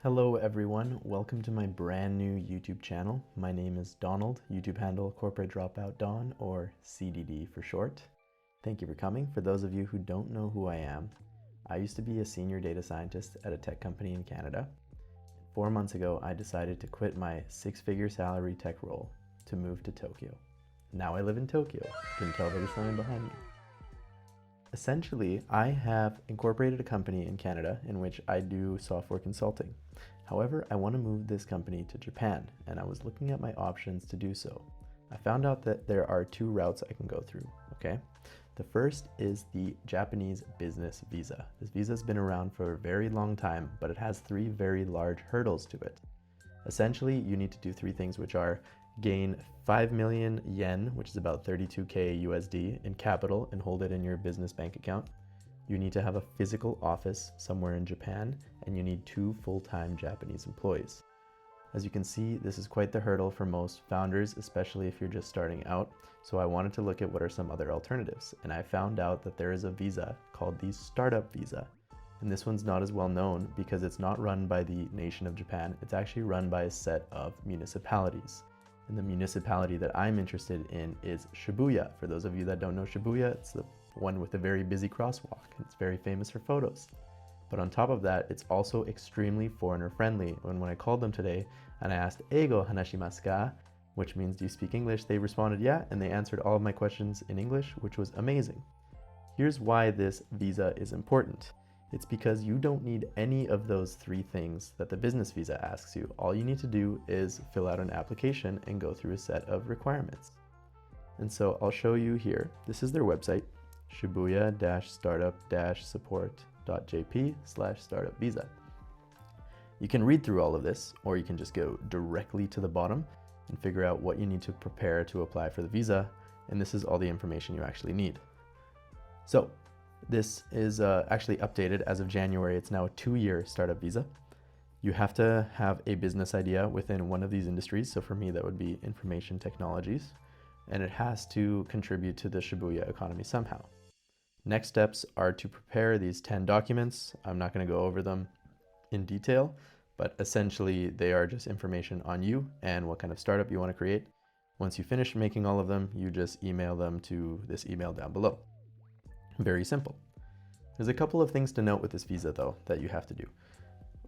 Hello everyone, welcome to my brand new YouTube channel. My name is Donald, YouTube handle Corporate Dropout Don, or CDD for short. Thank you for coming. For those of you who don't know who I am, I used to be a senior data scientist at a tech company in Canada. 4 months ago, I decided to quit my six-figure salary tech role to move to Tokyo. Now I live in Tokyo. You can tell there's something behind me. Essentially, I have incorporated a company in Canada in which I do software consulting. However, I want to move this company to Japan, and I was looking at my options to do so. I found out that there are two routes I can go through, okay? The first is the Japanese business visa. This visa has been around for a very long time, but it has three very large hurdles to it. Essentially, you need to do three things, which are gain 5 million yen, which is about 32K USD in capital, and hold it in your business bank account. You need to have a physical office somewhere in Japan, and you need 2 full-time Japanese employees. As you can see, this is quite the hurdle for most founders, especially if you're just starting out. So I wanted to look at what are some other alternatives, and I found out that there is a visa called the startup visa. And this one's not as well known because it's not run by the nation of Japan. It's actually run by a set of municipalities. And the municipality that I'm interested in is Shibuya. For those of you that don't know Shibuya, it's the one with a very busy crosswalk. It's very famous for photos. But on top of that, it's also extremely foreigner friendly. And when I called them today and I asked, Eigo hanashimasu ka? Which means, do you speak English? They responded, yeah, and they answered all of my questions in English, which was amazing. Here's why this visa is important. It's because you don't need any of those three things that the business visa asks you. All you need to do is fill out an application and go through a set of requirements. And so I'll show you here. This is their website, shibuya-startup-support.jp/startup visa. You can read through all of this, or you can just go directly to the bottom and figure out what you need to prepare to apply for the visa. And this is all the information you actually need. So this is actually updated as of January. It's now a 2-year startup visa. You have to have a business idea within one of these industries. So for me, that would be information technologies. And it has to contribute to the Shibuya economy somehow. Next steps are to prepare these 10 documents. I'm not going to go over them in detail, but essentially they are just information on you and what kind of startup you want to create. Once you finish making all of them, you just email them to this email down below. Very simple. There's a couple of things to note with this visa though that you have to do.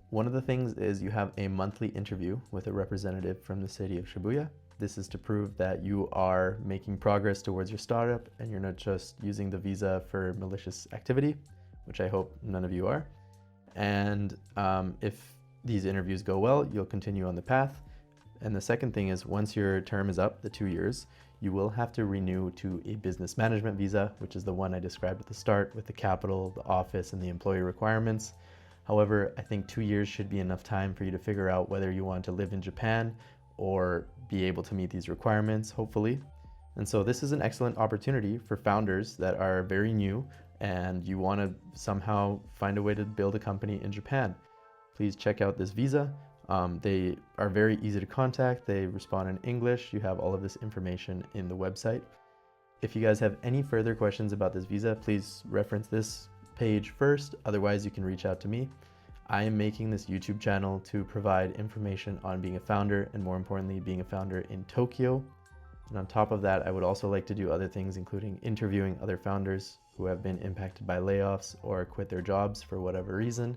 One of the things is you have a monthly interview with a representative from the city of Shibuya. This is to prove that you are making progress towards your startup and you're not just using the visa for malicious activity, which I hope none of you are. And if these interviews go well, you'll continue on the path. And the second thing is, once your term is up, the 2 years, you will have to renew to a business management visa, which is the one I described at the start with the capital, the office, and the employee requirements. However, I think 2 years should be enough time for you to figure out whether you want to live in Japan or be able to meet these requirements, hopefully. And so this is an excellent opportunity for founders that are very new and you want to somehow find a way to build a company in Japan. Please check out this visa. They are very easy to contact. They respond in English. You have all of this information in the website. If you guys have any further questions about this visa, please reference this page first. Otherwise, you can reach out to me. I am making this YouTube channel to provide information on being a founder and, more importantly, being a founder in Tokyo. And on top of that, I would also like to do other things, including interviewing other founders who have been impacted by layoffs or quit their jobs for whatever reason.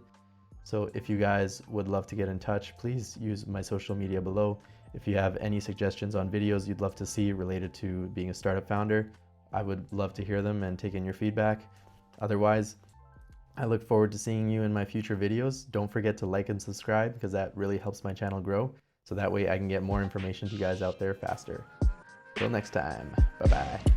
So if you guys would love to get in touch, please use my social media below. If you have any suggestions on videos you'd love to see related to being a startup founder, I would love to hear them and take in your feedback. Otherwise, I look forward to seeing you in my future videos. Don't forget to like and subscribe because that really helps my channel grow. So that way I can get more information to you guys out there faster. Till next time, bye-bye.